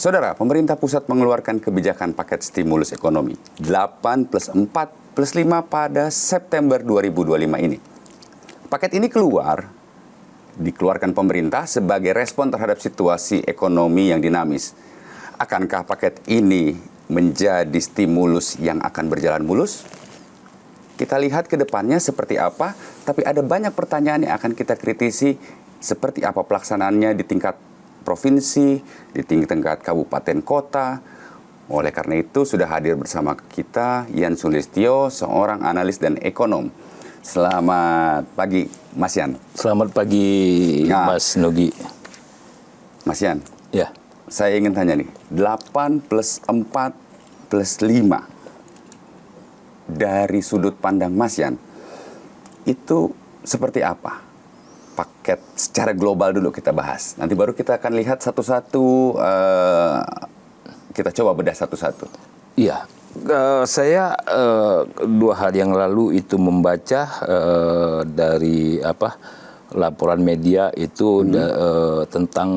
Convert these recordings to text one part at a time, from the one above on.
Saudara, pemerintah pusat mengeluarkan kebijakan paket stimulus ekonomi 8 plus 4 plus 5 pada September 2025 ini. Paket ini dikeluarkan pemerintah sebagai respon terhadap situasi ekonomi yang dinamis. Akankah paket ini menjadi stimulus yang akan berjalan mulus? Kita lihat ke depannya seperti apa, tapi ada banyak pertanyaan yang akan kita kritisi, seperti apa pelaksanaannya di tingkat provinsi, di tingkat kabupaten kota. Oleh karena itu sudah hadir bersama kita Yan Sulistyo, seorang analis dan ekonom. Selamat pagi Mas Yan. Selamat pagi Mas Nugi. Mas Yan, ya. Saya ingin tanya nih, 8 plus 4 plus 5 dari sudut pandang Mas Yan, itu seperti apa? Paket secara global dulu kita bahas. Nanti baru kita akan lihat satu-satu, kita coba bedah satu-satu. Iya, saya 2 hari yang lalu itu membaca dari laporan media itu tentang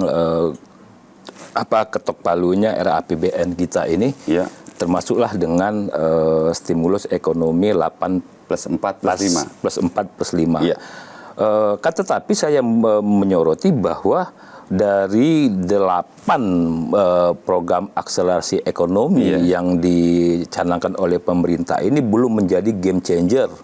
ketok palunya RAPBN kita ini, ya. Termasuklah dengan stimulus ekonomi 8 plus 4 plus 5 plus 4 plus 5. Ya. Tetapi saya menyoroti bahwa dari 8 program akselerasi ekonomi yang dicanangkan oleh pemerintah ini belum menjadi game changer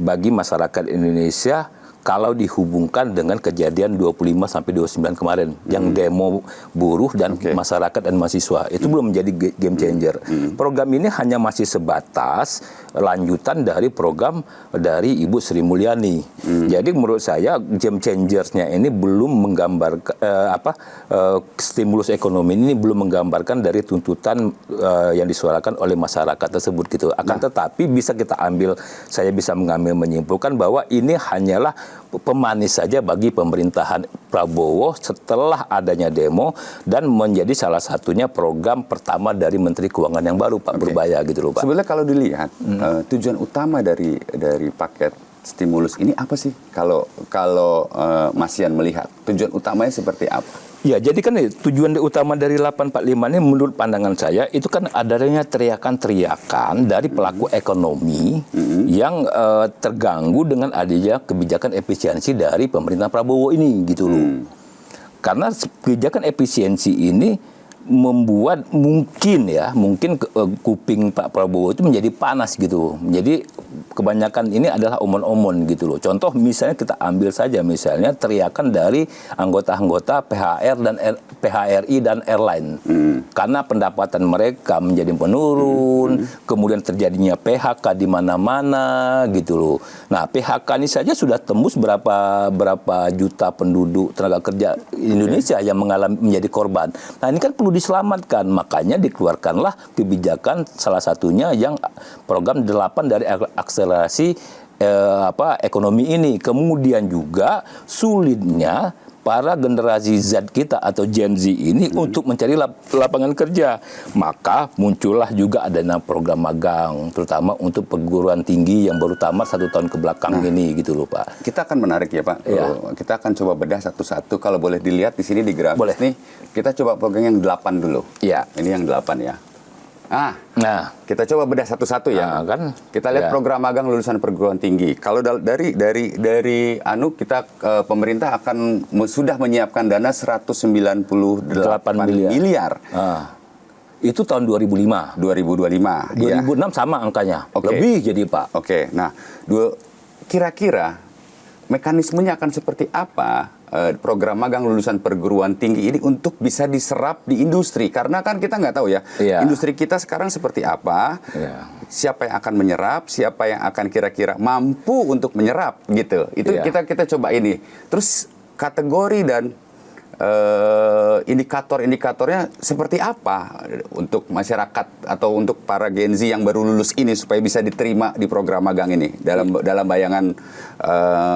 bagi masyarakat Indonesia kalau dihubungkan dengan kejadian 25 sampai 29 kemarin yang demo buruh dan masyarakat dan mahasiswa. Itu belum menjadi game changer. Program ini hanya masih sebatas lanjutan dari program dari Ibu Sri Mulyani. Jadi menurut saya game changersnya ini belum menggambarkan stimulus ekonomi ini belum menggambarkan dari tuntutan yang disuarakan oleh masyarakat tersebut gitu. Akan tetapi saya bisa menyimpulkan bahwa ini hanyalah pemanis saja bagi pemerintahan Prabowo setelah adanya demo dan menjadi salah satunya program pertama dari Menteri Keuangan yang baru, Pak Purbaya gitu loh, Pak. Sebenarnya kalau dilihat tujuan utama dari paket stimulus ini apa sih? Kalau Mas Yan melihat tujuan utamanya seperti apa? Ya, jadi kan tujuan utama dari 845 ini menurut pandangan saya itu kan adanya teriakan-teriakan dari pelaku ekonomi yang terganggu dengan adanya kebijakan efisiensi dari pemerintah Prabowo ini gitu loh. Karena kebijakan efisiensi ini membuat mungkin kuping Pak Prabowo itu menjadi panas gitu. Jadi kebanyakan ini adalah omon-omon gitu loh. Contoh misalnya kita ambil saja misalnya teriakan dari anggota-anggota PHRI dan airline. Karena pendapatan mereka menjadi menurun, kemudian terjadinya PHK di mana-mana gitu loh. Nah, PHK ini saja sudah tembus berapa juta penduduk tenaga kerja Indonesia yang menjadi korban. Nah, ini kan perlu diselamatkan, makanya dikeluarkanlah kebijakan salah satunya yang program 8 dari akselerasi ekonomi ini. Kemudian juga sulitnya para generasi Z kita atau Gen Z ini untuk mencari lapangan kerja. Maka muncullah juga adanya program magang, terutama untuk perguruan tinggi yang baru tamat 1 tahun ke belakang ini gitu loh, Pak. Kita akan menarik ya, Pak. Ya. Kita akan coba bedah satu-satu. Kalau boleh dilihat di sini di grafis nih, kita coba pegang yang 8 dulu. Ya. Ini yang 8 ya. Nah, kita coba bedah satu-satu ya. Kan? Kita lihat program magang lulusan perguruan tinggi. Kalau dari kita pemerintah sudah menyiapkan dana 198 miliar. Itu tahun 2005. 2025. 2006 sama angkanya. Lebih jadi, Pak. Nah, kira-kira mekanismenya akan seperti apa? Program magang lulusan perguruan tinggi ini untuk bisa diserap di industri, karena kan kita nggak tahu ya industri kita sekarang seperti apa, siapa yang akan menyerap, siapa yang akan kira-kira mampu untuk menyerap gitu. Itu kita coba ini. Terus kategori dan indikator-indikatornya seperti apa untuk masyarakat atau untuk para Gen Z yang baru lulus ini supaya bisa diterima di program magang ini dalam bayangan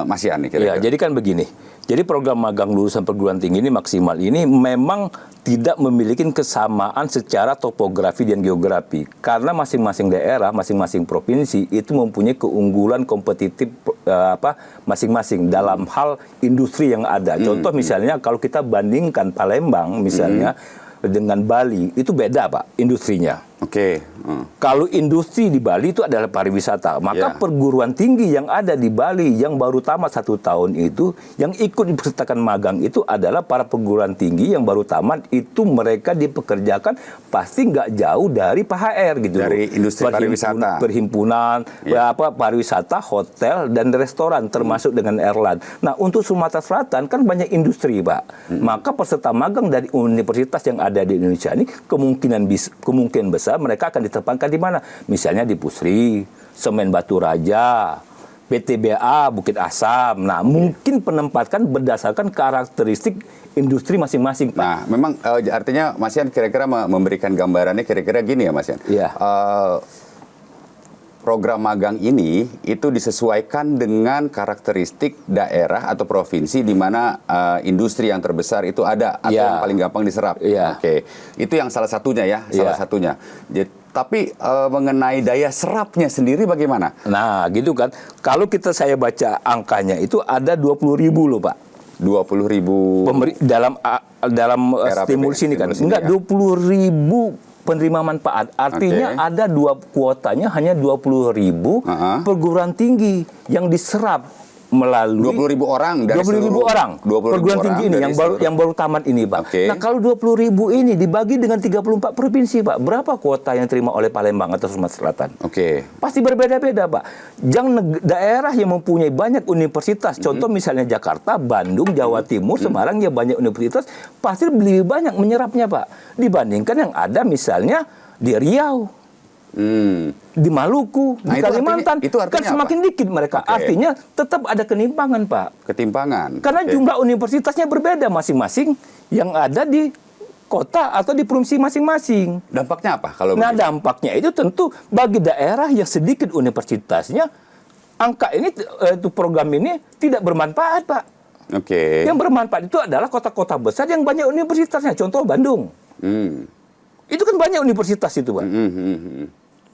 Mas Yan nih kira-kira. Ya, jadi kan begini. Jadi program magang lulusan perguruan tinggi ini maksimal ini memang tidak memiliki kesamaan secara topografi dan geografi. Karena masing-masing daerah, masing-masing provinsi itu mempunyai keunggulan kompetitif masing-masing dalam hal industri yang ada. Contoh misalnya kalau kita bandingkan Palembang misalnya, dengan Bali itu beda Pak industrinya. Oke. Kalau industri di Bali itu adalah pariwisata, maka Ya. perguruan tinggi yang ada di Bali yang baru tamat 1 tahun itu, yang ikut dipesertakan magang itu adalah para perguruan tinggi yang baru tamat itu mereka dipekerjakan pasti nggak jauh dari PHR gitu. Dari industri pariwisata. Perhimpunan pariwisata, hotel dan restoran termasuk dengan airline. Nah untuk Sumatera Selatan kan banyak industri Pak, maka peserta magang dari universitas yang ada di Indonesia ini kemungkinan besar mereka akan ditempatkan di mana? Misalnya di Pusri, Semen Batu Raja, PTBA Bukit Asam. Nah, mungkin penempatan berdasarkan karakteristik industri masing-masing, Pak. Nah, memang artinya Mas Yan kira-kira memberikan gambarannya kira-kira gini ya, Mas Yan. Iya. Program magang ini itu disesuaikan dengan karakteristik daerah atau provinsi di mana industri yang terbesar itu ada atau yang paling gampang diserap. Oke, itu yang salah satunya ya, salah satunya. Tapi mengenai daya serapnya sendiri bagaimana? Nah, gitu kan. Kalau saya baca angkanya itu ada 20.000 loh, Pak. 20.000 dalam stimulus ini kan. Enggak, 20.000 penerima manfaat. Artinya ada kuotanya hanya 20.000 perguruan tinggi yang diserap melalui 20.000 orang dari 20.000 orang 20.000 perguruan tinggi ini yang baru tamat ini, Pak. Nah, kalau 20.000 ini dibagi dengan 34 provinsi, Pak, berapa kuota yang diterima oleh Palembang atau Sumatera Selatan? Pasti berbeda-beda, Pak. Daerah yang mempunyai banyak universitas, contoh misalnya Jakarta, Bandung, Jawa Timur, Semarang, ya banyak universitas, pasti lebih banyak menyerapnya, Pak, dibandingkan yang ada misalnya di Riau, di Maluku, di Kalimantan. Itu artinya kan semakin dikit mereka. Artinya tetap ada ketimpangan, Pak. Ketimpangan. Karena jumlah universitasnya berbeda masing-masing yang ada di kota atau di provinsi masing-masing. Dampaknya apa kalau Nah, begitu? dampaknya itu tentu bagi daerah yang sedikit universitasnya, angka ini, program ini tidak bermanfaat, Pak. Yang bermanfaat itu adalah kota-kota besar yang banyak universitasnya. Contoh Bandung. Itu kan banyak universitas itu, Pak.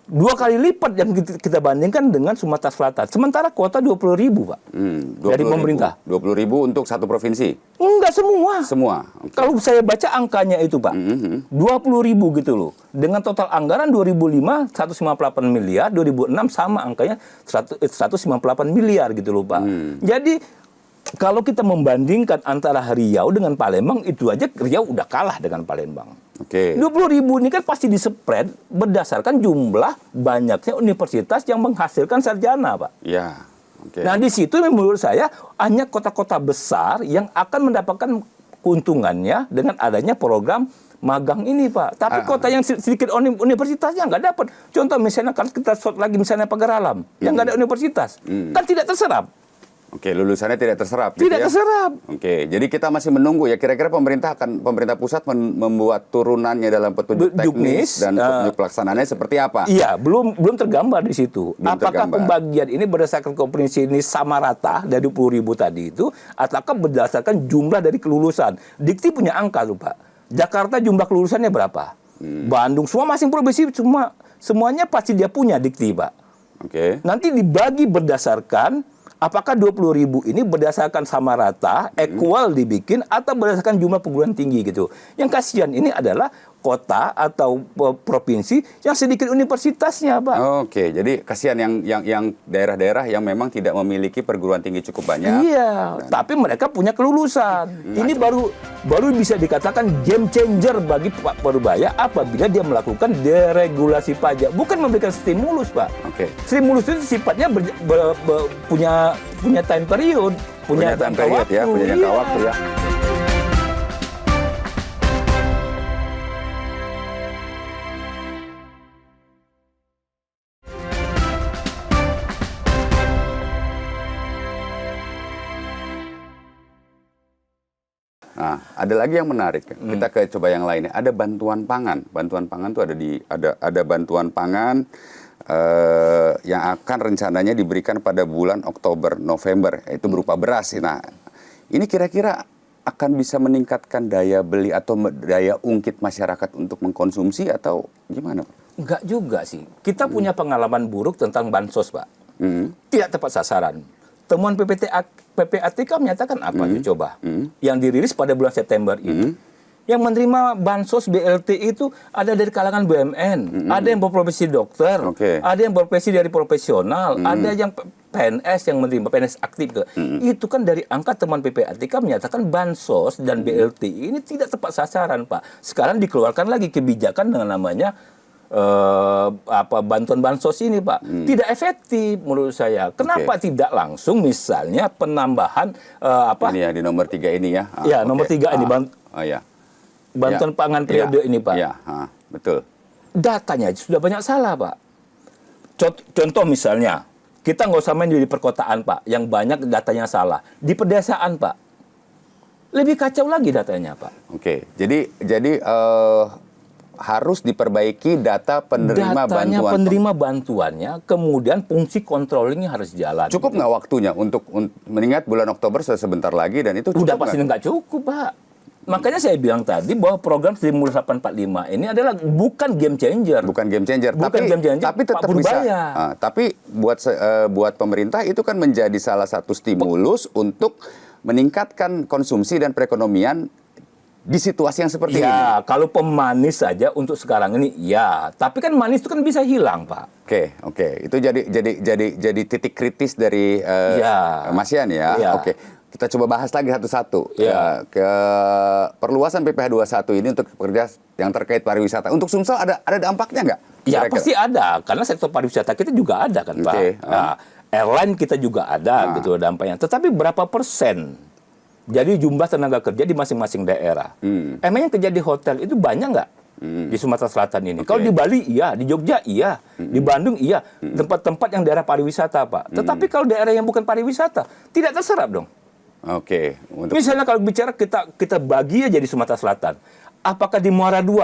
2 kali lipat yang kita bandingkan dengan Sumatera Selatan. Sementara kuota 20.000, Pak. Dari pemerintah. 20.000 untuk satu provinsi? Enggak semua. Semua. Kalau saya baca angkanya itu, Pak, 20.000 gitu loh. Dengan total anggaran 2005 158 miliar, 2006 sama angkanya 158 miliar gitu loh, Pak. Jadi kalau kita membandingkan antara Riau dengan Palembang, itu aja Riau udah kalah dengan Palembang. 20.000 ini kan pasti dispread berdasarkan jumlah banyaknya universitas yang menghasilkan sarjana, Pak. Nah, di situ menurut saya hanya kota-kota besar yang akan mendapatkan keuntungannya dengan adanya program magang ini, Pak. Tapi kota yang sedikit universitasnya nggak dapat. Contoh misalnya kalau kita short lagi misalnya Pagar Alam, yang nggak ada universitas, kan tidak terserap. Lulusannya tidak terserap. Tidak terserap. Jadi kita masih menunggu ya. Kira-kira pemerintah pusat membuat turunannya dalam petunjuk teknis dan petunjuk pelaksanaannya seperti apa? Iya, belum tergambar di situ. Apakah pembagian ini berdasarkan kompetensi ini sama rata dari 20.000 tadi itu, ataukah berdasarkan jumlah dari kelulusan? Dikti punya angka tuh, Pak. Jakarta jumlah kelulusannya berapa? Bandung, semua masing provinsi semuanya pasti dia punya Dikti, Pak. Nanti dibagi berdasarkan apakah 20.000 ini berdasarkan sama rata, equal dibikin, atau berdasarkan jumlah perguruan tinggi gitu. Yang kasihan ini adalah kota atau provinsi yang sedikit universitasnya, Pak. Jadi kasihan yang daerah-daerah yang memang tidak memiliki perguruan tinggi cukup banyak. Iya, tapi mereka punya kelulusan. Ini baru bisa dikatakan game changer bagi Pak Parubaya apabila dia melakukan deregulasi pajak, bukan memberikan stimulus, Pak. Stimulus itu sifatnya punya time period, punya jangka waktu. Punya jangka waktu ya. Nah, ada lagi yang menarik. Kita coba yang lainnya. Ada bantuan pangan. Bantuan pangan itu ada bantuan pangan yang akan rencananya diberikan pada bulan Oktober, November. Itu berupa beras. Nah, ini kira-kira akan bisa meningkatkan daya beli atau daya ungkit masyarakat untuk mengkonsumsi atau gimana, Pak? Enggak juga sih. Kita punya pengalaman buruk tentang bansos, Pak. Tidak tepat sasaran. Temuan PPATK menyatakan apa coba? Yang dirilis pada bulan September ini. Yang menerima bansos BLT itu ada dari kalangan BUMN, ada yang berprofesi dokter, ada yang berprofesi dari profesional, ada yang PNS yang menerima, PNS aktif. Itu kan dari angka teman PPATK menyatakan bansos dan BLT ini tidak tepat sasaran, Pak. Sekarang dikeluarkan lagi kebijakan dengan namanya bantuan bansos ini, Pak. Tidak efektif menurut saya. Kenapa tidak langsung misalnya penambahan ini ya di nomor 3 ini ya. Ya, nomor 3 ini bantuan pangan periode ini, Pak. Iya, betul. Datanya sudah banyak salah, Pak. Contoh misalnya, kita nggak usah main di perkotaan, Pak, yang banyak datanya salah. Di pedesaan, Pak, lebih kacau lagi datanya, Pak. Oke, jadi harus diperbaiki data penerima Datanya bantuan. penerima bantuannya, kemudian fungsi controllingnya harus jalan. Cukup nggak waktunya untuk mengingat bulan Oktober sudah sebentar lagi dan itu Udah cukup pasti nggak cukup, Pak. Makanya saya bilang tadi bahwa program Stimulus 845 ini adalah bukan game changer. Bukan game changer, tapi tetap Pak bisa. Purbaya. Tapi buat pemerintah itu kan menjadi salah satu stimulus untuk meningkatkan konsumsi dan perekonomian di situasi yang seperti ini. Ya, kalau pemanis saja untuk sekarang ini, ya. Tapi kan manis itu kan bisa hilang, Pak. Oke. Itu jadi titik kritis dari Mas Yan ya. Ya. Oke. Kita coba bahas lagi satu-satu. Ya. Ke perluasan PPh 21 ini untuk pekerja yang terkait pariwisata. Untuk Sumsel ada dampaknya nggak? Ya, Kira-kira? pasti ada. Karena sektor pariwisata kita juga ada kan, Pak. Nah, airline kita juga ada gitu dampaknya. Tetapi berapa persen? Jadi jumlah tenaga kerja di masing-masing daerah. Emangnya kerja di hotel itu banyak nggak? Di Sumatera Selatan ini. Kalau di Bali iya, di Jogja iya, di Bandung iya, tempat-tempat yang daerah pariwisata, Pak. Tetapi kalau daerah yang bukan pariwisata, tidak terserap dong. Oke. Misalnya kalau bicara kita bagi aja di Sumatera Selatan, apakah di Muara II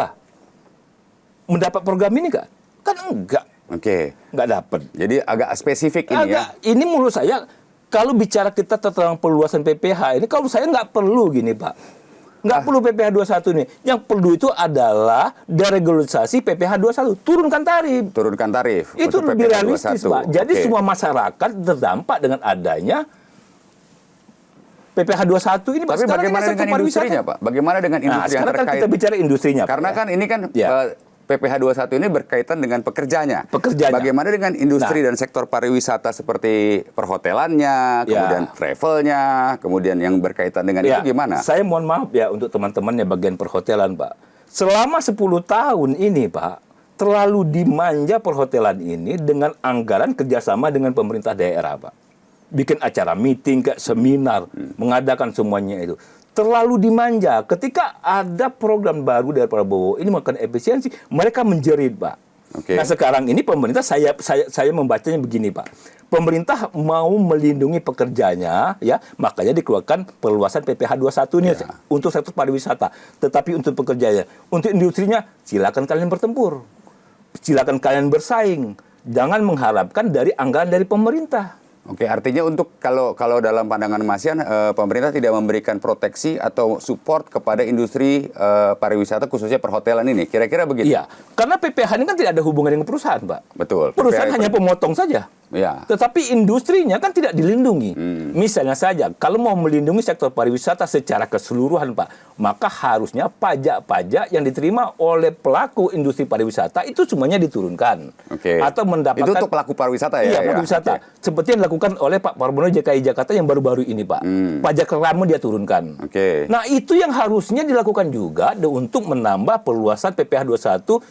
mendapat program ini nggak? Kan enggak. Oke. Nggak dapat. Jadi agak spesifik ini ya. Ini menurut saya, kalau bicara kita tentang perluasan PPh ini, kalau saya nggak perlu gini, Pak. Nggak perlu PPh 21 ini. Yang perlu itu adalah deregulasi PPh 21. Turunkan tarif. Turunkan tarif. Itu untuk lebih PPh realistis, 21. Pak. Jadi Oke. semua masyarakat terdampak dengan adanya PPh 21 ini, Pak. Tapi Sekarang bagaimana ini sektor dengan industrinya, pariwisata. Pak? Bagaimana dengan industri yang Sekarang kan terkait? kita bicara industrinya, Pak, Karena ya. kan ini kan PPh 21 ini berkaitan dengan pekerjanya. Bagaimana dengan industri dan sektor pariwisata seperti perhotelannya, kemudian travelnya, kemudian yang berkaitan dengan itu gimana? Saya mohon maaf ya untuk teman-teman yang bagian perhotelan, Pak. Selama 10 tahun ini, Pak, terlalu dimanja perhotelan ini dengan anggaran kerjasama dengan pemerintah daerah, Pak. Bikin acara meeting, kayak seminar, mengadakan semuanya itu. Terlalu dimanja. Ketika ada program baru dari Prabowo, ini melakukan efisiensi, mereka menjerit, Pak. Nah sekarang ini pemerintah, saya membacanya begini, Pak. Pemerintah mau melindungi pekerjanya, ya, makanya dikeluarkan perluasan PPh 21 ini untuk sektor pariwisata. Tetapi untuk pekerjanya, untuk industrinya, silakan kalian bertempur. Silakan kalian bersaing. Jangan mengharapkan dari anggaran dari pemerintah. Oke, artinya untuk kalau dalam pandangan Mas Yan, pemerintah tidak memberikan proteksi atau support kepada industri pariwisata khususnya perhotelan ini. Kira-kira begitu? Iya, karena PPh ini kan tidak ada hubungan dengan perusahaan, Pak. Betul. Perusahaan hanya pemotong saja. Ya. Tetapi industrinya kan tidak dilindungi. Misalnya saja, kalau mau melindungi sektor pariwisata secara keseluruhan, Pak, maka harusnya pajak-pajak yang diterima oleh pelaku industri pariwisata itu semuanya diturunkan. Atau mendapatkan... Itu untuk pelaku pariwisata ya? Iya, pariwisata. Seperti yang dilakukan oleh Pak Prabowo DKI Jakarta yang baru-baru ini, Pak. Pajak reklame dia turunkan. Nah, itu yang harusnya dilakukan juga untuk menambah perluasan PPh 21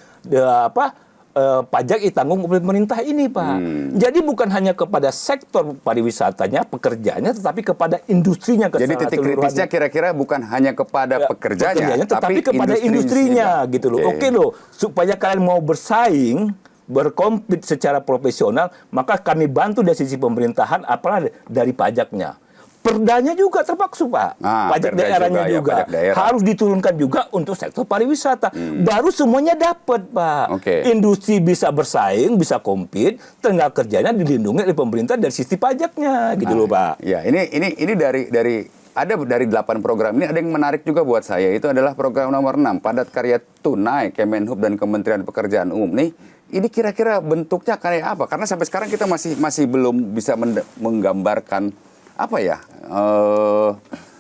pajak ditanggung oleh pemerintah ini, Pak. Jadi bukan hanya kepada sektor pariwisatanya, pekerjaannya, tetapi kepada industrinya. Jadi titik kritisnya kira-kira bukan hanya kepada pekerjanya, tetapi kepada industrinya gitu loh. Oke loh, supaya kalian mau bersaing, berkompet secara profesional, maka kami bantu dari sisi pemerintahan, apalagi dari pajaknya. Perdanya juga terpaksa, Pak. Pajak daerahnya juga. Harus diturunkan juga untuk sektor pariwisata. Baru semuanya dapat, Pak. Industri bisa bersaing, bisa compete, tenaga kerjanya dilindungi oleh pemerintah dari sisi pajaknya, gitu loh, Pak. Ya, ini dari 8 program ini ada yang menarik juga buat saya. Itu adalah program nomor 6, padat karya tunai Kemenhub dan Kementerian Pekerjaan Umum nih. Ini kira-kira bentuknya kayak apa? Karena sampai sekarang kita masih belum bisa menggambarkan apa ya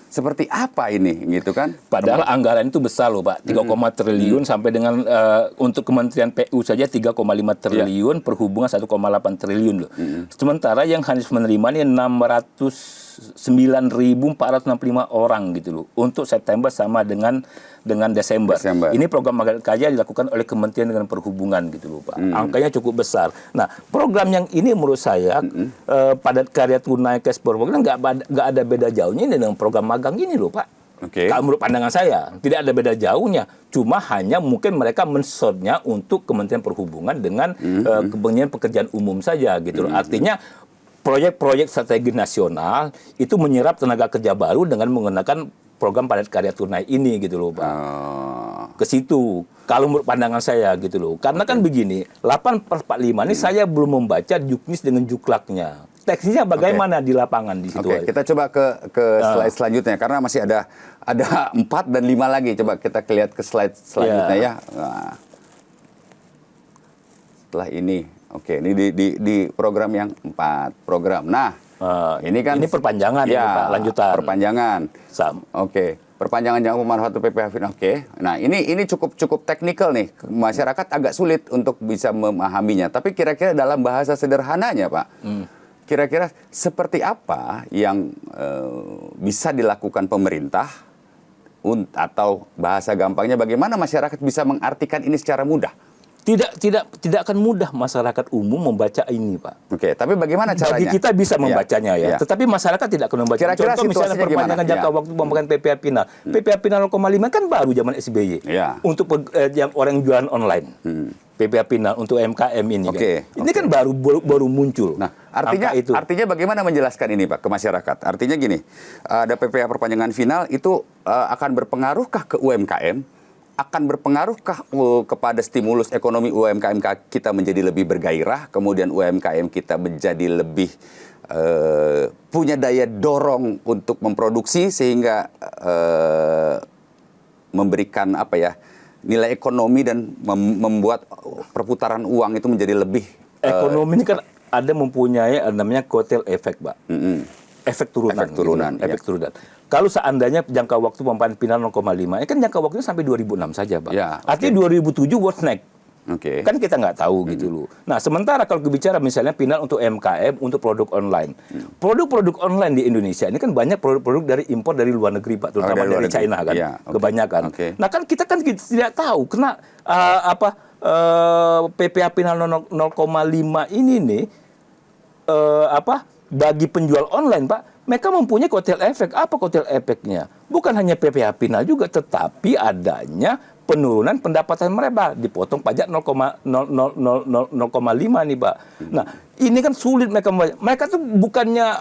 Seperti apa ini gitu kan? Padahal anggaran itu besar loh Pak, 3, triliun sampai dengan untuk Kementerian PU saja 3,5 triliun, perhubungan 1,8 triliun loh. Sementara yang harus menerima ini 609.465 orang gitu loh untuk September sama dengan Desember. Ini program Magnet Karya dilakukan oleh Kementerian dengan Perhubungan gitu loh Pak. Angkanya cukup besar. Nah, program yang ini menurut saya padat karya tunai cash program nggak ada beda jauhnya dengan program magang ini loh Pak. Kalau menurut pandangan saya tidak ada beda jauhnya, cuma hanya mungkin mereka mensortnya untuk Kementerian Perhubungan dengan kepentingan pekerjaan umum saja gitu loh. Artinya proyek-proyek strategi nasional itu menyerap tenaga kerja baru dengan menggunakan program padat karya tunai ini gitu loh Pak. Ke situ kalau menurut pandangan saya gitu loh. Karena kan begini, 8/45 ini saya belum membaca juknis dengan juklaknya. Teksnya bagaimana di lapangan di situ. Kita coba ke slide selanjutnya karena masih ada 4 dan 5 lagi. Coba kita lihat ke slide selanjutnya ya. Nah. Setelah ini, ini di program yang 4 program. Nah, ini kan perpanjangan ya, Pak, lanjutan. Perpanjangan. Perpanjangan jangka pemanfaatan PPh final. Nah, ini cukup teknikal nih. Masyarakat agak sulit untuk bisa memahaminya. Tapi kira-kira dalam bahasa sederhananya, Pak. Kira-kira seperti apa yang bisa dilakukan pemerintah atau bahasa gampangnya bagaimana masyarakat bisa mengartikan ini secara mudah? Tidak akan mudah masyarakat umum membaca ini, Pak. Tapi bagaimana caranya? Bagi kita bisa membacanya ya. Tetapi masyarakat tidak akan membaca. Kira-kira contoh misalnya perpanjangan jangka waktu pembagian PPh final. PPh final 0,5 kan baru zaman SBY. Untuk yang orang jualan online. PPh final untuk UMKM ini kan. Ini kan baru muncul. Nah, artinya bagaimana menjelaskan ini, Pak, ke masyarakat? Artinya gini, ada PPh perpanjangan final itu akan berpengaruhkah ke UMKM? Akan berpengaruhkah kepada stimulus ekonomi UMKM kita menjadi lebih bergairah, kemudian UMKM kita menjadi lebih punya daya dorong untuk memproduksi sehingga memberikan nilai ekonomi dan membuat perputaran uang itu menjadi lebih ekonomi ini kan ada mempunyai namanya kotel efek, Pak. Efek turunan. Kalau seandainya jangka waktu pembagian final 0,5, kan jangka waktunya sampai 2006 saja, Pak. Artinya 2007 what's next? Kan kita nggak tahu gitu loh. Nah, sementara kalau bicara misalnya final untuk MKM, untuk produk online. Produk-produk online di Indonesia ini kan banyak produk-produk dari impor dari luar negeri, Pak, terutama dari China kan. Kebanyakan. Nah, kan kita tidak tahu kena PPh final 0,5 ini nih bagi penjual online, Pak, mereka mempunyai kotel efek. Apa kotel efeknya? Bukan hanya PPh final juga, tetapi adanya penurunan pendapatan mereka, dipotong pajak 0,5 nih, Pak. Nah, ini kan sulit mereka. Mereka tuh bukannya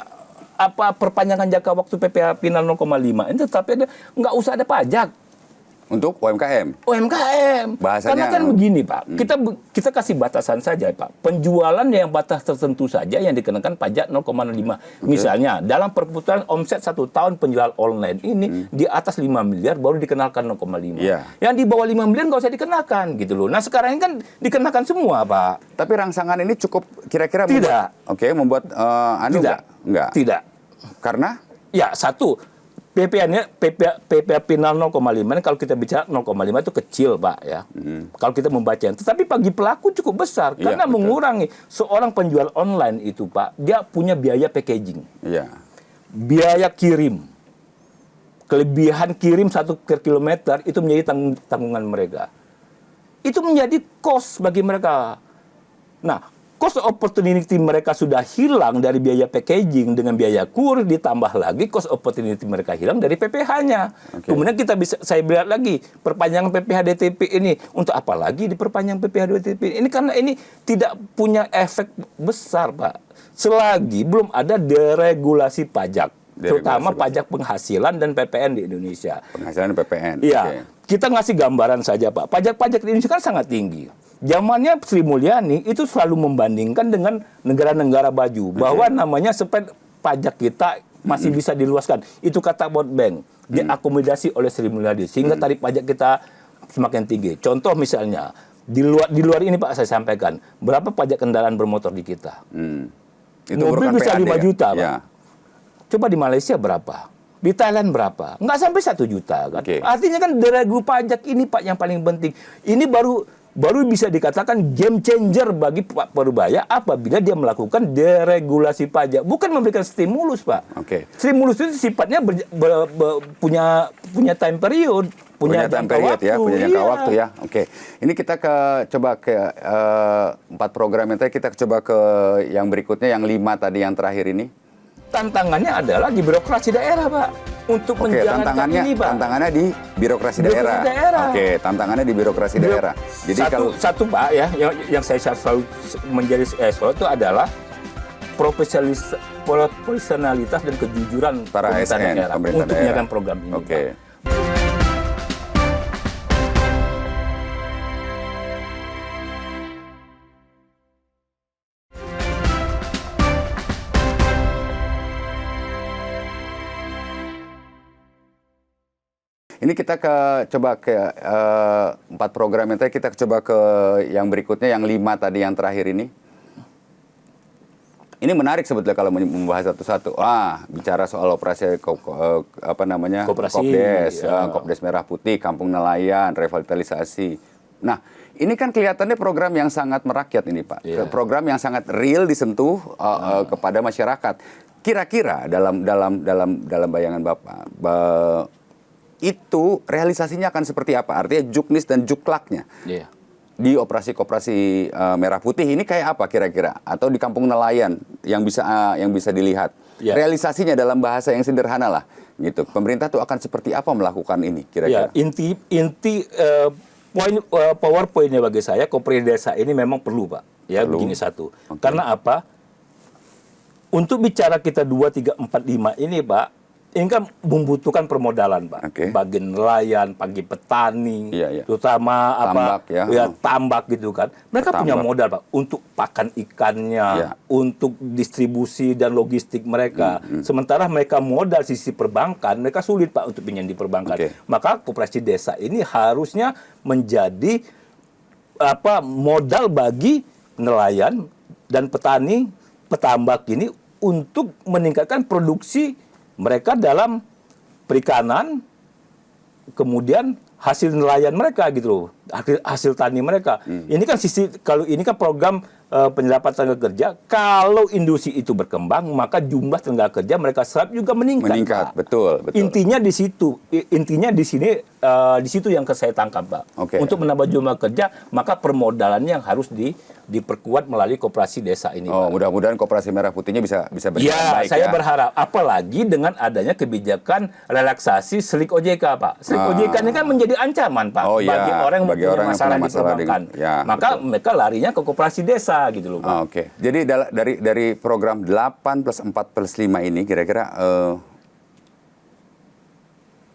perpanjangan jangka waktu PPh final 0,5, ini tetapi nggak usah ada pajak. Untuk UMKM? Karena Bahasanya, kan begini, Pak. Kita kasih batasan saja, Pak. Penjualan yang batas tertentu saja yang dikenakan pajak 0,5. Misalnya, dalam perputaran omset 1 tahun penjual online ini di atas 5 miliar baru dikenakan 0,5. Yang di bawah 5 miliar nggak usah dikenakan gitu loh. Nah, sekarang ini kan dikenakan semua, Pak. Tapi rangsangan ini cukup kira-kira membuat Tidak. Tidak. Karena? Ya, satu. PPh final 0,5 kalau kita bicara 0,5 itu kecil, Pak, ya. Kalau kita membaca. Tetapi bagi pelaku cukup besar karena mengurangi seorang penjual online itu, Pak, dia punya biaya packaging. Biaya kirim. Kelebihan kirim 1 kilometer itu menjadi tanggungan mereka. Itu menjadi cost bagi mereka. Nah, cost opportunity mereka sudah hilang dari biaya packaging dengan biaya kurir, ditambah lagi cost opportunity mereka hilang dari PPh-nya. Kemudian saya lihat lagi perpanjangan PPh DTP ini untuk apa lagi diperpanjang PPh DTP ini karena ini tidak punya efek besar, Pak. Selagi belum ada deregulasi pajak, terutama pajak penghasilan dan PPN di Indonesia. Penghasilan PPN. Iya. Kita ngasih gambaran saja, Pak. Pajak-pajak di Indonesia kan sangat tinggi. Zamannya Sri Mulyani itu selalu membandingkan dengan negara-negara baju bahwa namanya spread pajak kita masih bisa diluaskan. Itu kata World Bank, diakomodasi oleh Sri Mulyani sehingga tarif pajak kita semakin tinggi. Contoh misalnya di luar ini, Pak, saya sampaikan berapa pajak kendaraan bermotor di kita. Itu mobil bisa 5 juta, Pak. Ya. Coba di Malaysia berapa? Di Thailand berapa? Nggak sampai 1 juta kan. Oke. Artinya kan deregulasi pajak ini Pak yang paling penting. Ini baru bisa dikatakan game changer bagi Pak Parubaya apabila dia melakukan deregulasi pajak, bukan memberikan stimulus, Pak. Oke. Stimulus itu sifatnya punya time period, punya time jangka period waktu. ya, punya jangka Iya. waktu ya. Oke. Ini kita coba ke 4 program yang tadi, kita coba ke yang berikutnya, yang 5 tadi yang terakhir ini. Tantangannya adalah di birokrasi daerah, Pak, untuk Oke, menjalankan ini, Pak. tantangannya di birokrasi daerah. Oke, tantangannya di birokrasi daerah. Jadi satu Pak ya, yang saya selalu menjadi selalu itu adalah profesionalitas dan kejujuran para pemerintah ASN, daerah pemerintah untuk daerah menjalankan program ini. Oke. Pak. Ini kita coba ke 4 program yang tadi, kita coba ke yang berikutnya, yang 5 tadi yang terakhir ini. Ini menarik sebetulnya kalau membahas satu-satu. Bicara soal operasi Koperasi, Kopdes, ya. Kopdes Merah Putih, Kampung Nelayan, revitalisasi. Nah, ini kan kelihatannya program yang sangat merakyat ini, Pak. Iya. Program yang sangat real disentuh kepada masyarakat. Kira-kira dalam bayangan Bapak, itu realisasinya akan seperti apa? Artinya juknis dan juklaknya Iya. di operasi Merah Putih ini kayak apa kira-kira? Atau di Kampung Nelayan yang bisa dilihat? Ya. Realisasinya dalam bahasa yang sederhana lah, gitu. Pemerintah tuh akan seperti apa melakukan ini kira-kira? Ya, inti PowerPoint-nya bagi saya, Koperasi Desa ini memang perlu, Pak. Ya, Perlu. begini satu. Oke. Karena apa? Untuk bicara kita 2, 3, 4, 5 ini, Pak, ini kan membutuhkan permodalan, Pak. Oke. Bagi nelayan, bagi petani, Iya, iya. terutama Tambak, ya. tambak gitu kan. Mereka punya Tambak. modal, Pak, untuk pakan ikannya, Iya. untuk distribusi dan logistik mereka. Sementara mereka modal sisi perbankan, mereka sulit, Pak, untuk pinjam di perbankan. Oke. Maka koperasi desa ini harusnya menjadi modal bagi nelayan dan petani, petambak ini untuk meningkatkan produksi mereka dalam perikanan, kemudian hasil nelayan mereka gitu loh, hasil tani mereka. Ini kan kalau ini kan program penyerapan tenaga kerja. Kalau industri itu berkembang, maka jumlah tenaga kerja mereka serap juga meningkat. Pak. Betul. Intinya di situ, intinya di sini, di situ yang saya tangkap, Pak. Oke. Untuk menambah jumlah kerja, maka permodalannya yang harus diperkuat melalui koperasi desa ini. Pak. Mudah-mudahan Koperasi Merah Putihnya bisa berjalan baik Saya ya. berharap, apalagi dengan adanya kebijakan relaksasi selik OJK, Pak. Selik OJK ini kan menjadi ancaman, Pak, Oh, iya. bagi orang yang Bagi mempunyai orang yang masalah punya di masalah perbankan. ya, Maka betul. mereka larinya ke koperasi desa gitu loh, Pak. Oke. Jadi dari program 8 plus 4 plus 5 ini kira-kira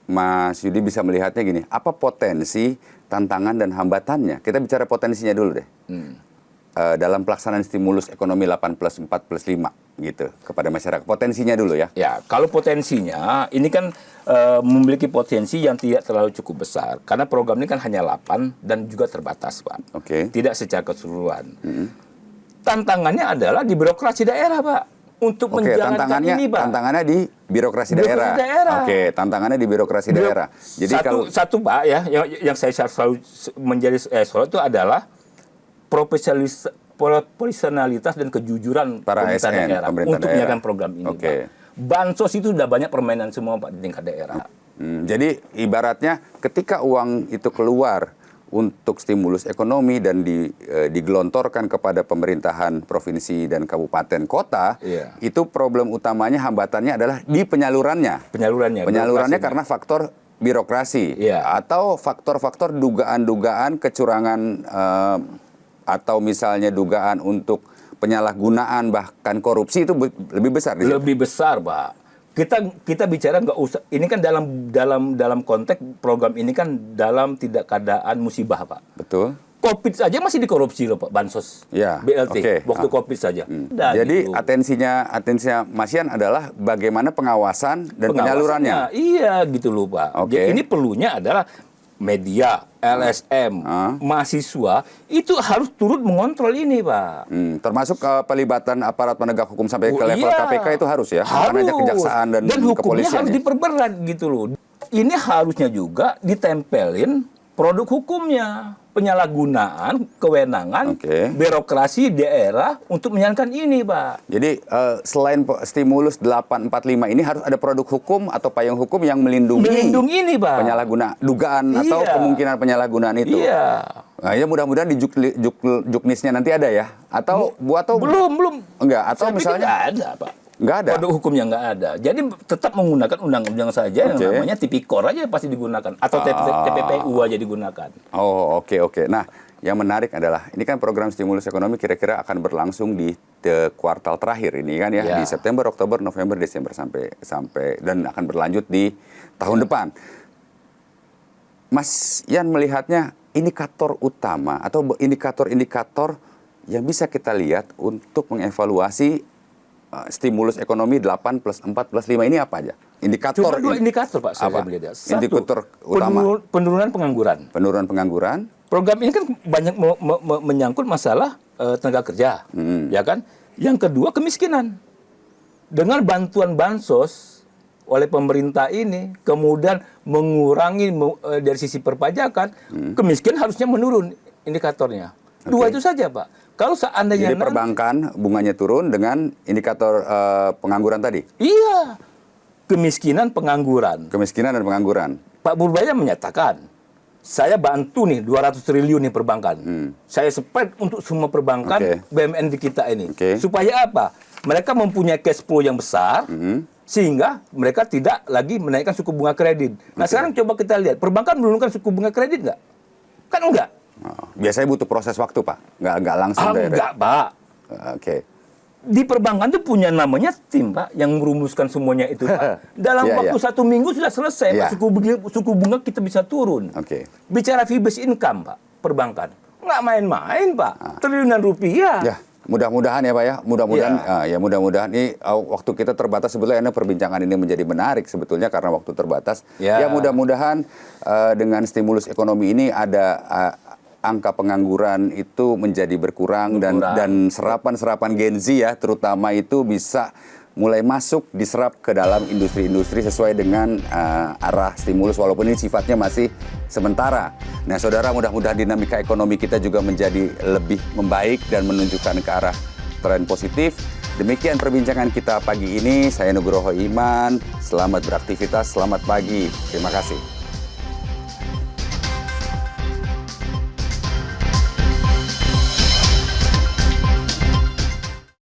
Mas Yudi bisa melihatnya gini, apa potensi, tantangan dan hambatannya? Kita bicara potensinya dulu deh. Dalam pelaksanaan stimulus ekonomi 8 plus 4 plus 5 gitu kepada masyarakat. Potensinya dulu ya. Ya, kalau potensinya, ini kan memiliki potensi yang tidak terlalu cukup besar. Karena program ini kan hanya 8 dan juga terbatas, Pak. Oke. Tidak secara keseluruhan. Tantangannya adalah di birokrasi daerah, Pak. Untuk Oke, menjalankan ini, Pak. tantangannya di birokrasi daerah. daerah. Oke, tantangannya di birokrasi daerah. Jadi satu Pak ya, yang saya selalu menjadi selalu itu adalah profesionalitas dan kejujuran Para pemerintah ASN, daerah pemerintah untuk daerah. menjalankan program ini, Oke. Pak. Bansos itu sudah banyak permainan semua, Pak, di tingkat daerah. Jadi ibaratnya ketika uang itu keluar untuk stimulus ekonomi dan digelontorkan kepada pemerintahan provinsi dan kabupaten kota, Iya. itu problem utamanya, hambatannya adalah di penyalurannya. Penyalurannya Penyalurannya birokrasinya. karena faktor birokrasi Iya. atau faktor-faktor dugaan-dugaan kecurangan atau misalnya dugaan untuk penyalahgunaan bahkan korupsi itu lebih besar di situ. Lebih besar, Pak. Kita bicara nggak usah. Ini kan dalam konteks program ini kan dalam tidak keadaan musibah, Pak. Betul. Covid saja masih dikorupsi loh, Pak, bansos. Ya, BLT oke. waktu Covid saja. Udah, Jadi gitu. atensinya Mas Yan adalah bagaimana pengawasan dan penyalurannya. Iya gitu loh, Pak. Oke. Jadi ini perlunya adalah media, LSM, mahasiswa itu harus turut mengontrol ini, Pak. Termasuk pelibatan aparat penegak hukum sampai ke level Iya, KPK itu harus ya, bukan hanya kejaksaan dan hukumnya kepolisian. harus Ya? diperberat gitu loh. Ini harusnya juga ditempelin produk hukumnya, penyalahgunaan kewenangan birokrasi daerah untuk menjalankan ini, Pak. Jadi selain stimulus 845 ini harus ada produk hukum atau payung hukum yang melindungi ini, Pak. Penyalahguna dugaan atau kemungkinan penyalahgunaan itu. Iya. Nah, ya mudah-mudahan di juknisnya nanti ada ya. Atau belum. Enggak, atau Saya pikir misalnya nggak ada, Pak. Nggak ada. Produk hukumnya nggak ada. Jadi tetap menggunakan undang-undang saja yang namanya tipikor aja pasti digunakan atau TPPU aja digunakan. Oh, oke. Nah, yang menarik adalah ini kan program stimulus ekonomi kira-kira akan berlangsung di kuartal terakhir ini kan ya, di September, Oktober, November, Desember sampai dan akan berlanjut di tahun depan. Mas Yan melihatnya indikator utama atau indikator-indikator yang bisa kita lihat untuk mengevaluasi stimulus ekonomi 8 plus 4 plus 5 ini apa aja? Indikator. Cuma 2 indikator, Pak, saya melihat. Satu, indikator utama. Penurunan pengangguran. Penurunan pengangguran. Program ini kan banyak menyangkut masalah tenaga kerja, ya kan? Yang kedua, kemiskinan. Dengan bantuan bansos oleh pemerintah ini, kemudian mengurangi dari sisi perpajakan, kemiskinan harusnya menurun indikatornya. Dua itu saja, Pak. Kalau seandainya jadi perbankan bunganya turun dengan indikator pengangguran tadi? Iya. Kemiskinan, pengangguran. Kemiskinan dan pengangguran. Pak Purbaya menyatakan, saya bantu nih 200 triliun nih perbankan. Saya spread untuk semua perbankan BUMN di kita ini. Supaya apa? Mereka mempunyai cash flow yang besar, sehingga mereka tidak lagi menaikkan suku bunga kredit. Nah sekarang coba kita lihat, perbankan menurunkan suku bunga kredit nggak? Kan enggak. Biasanya butuh proses waktu, Pak. Nggak langsung. Enggak, Pak. Di perbankan itu punya namanya tim, Pak, yang merumuskan semuanya itu, Pak. Dalam waktu 1 minggu sudah selesai, Pak, suku bunga kita bisa turun. Bicara fee based income, Pak, perbankan. Nggak main-main, Pak. Triliunan rupiah. Ya, mudah-mudahan ya, Pak ya. Mudah-mudahan mudah-mudahan ini waktu kita terbatas, sebetulnya perbincangan ini menjadi menarik sebetulnya karena waktu terbatas. Ya, mudah-mudahan dengan stimulus ekonomi ini ada angka pengangguran itu menjadi berkurang. Dan serapan-serapan Gen Z ya terutama itu bisa mulai masuk diserap ke dalam industri-industri sesuai dengan arah stimulus walaupun ini sifatnya masih sementara. Nah, saudara, mudah-mudahan dinamika ekonomi kita juga menjadi lebih membaik dan menunjukkan ke arah tren positif. Demikian perbincangan kita pagi ini. Saya Nugroho Iman. Selamat beraktivitas, selamat pagi. Terima kasih.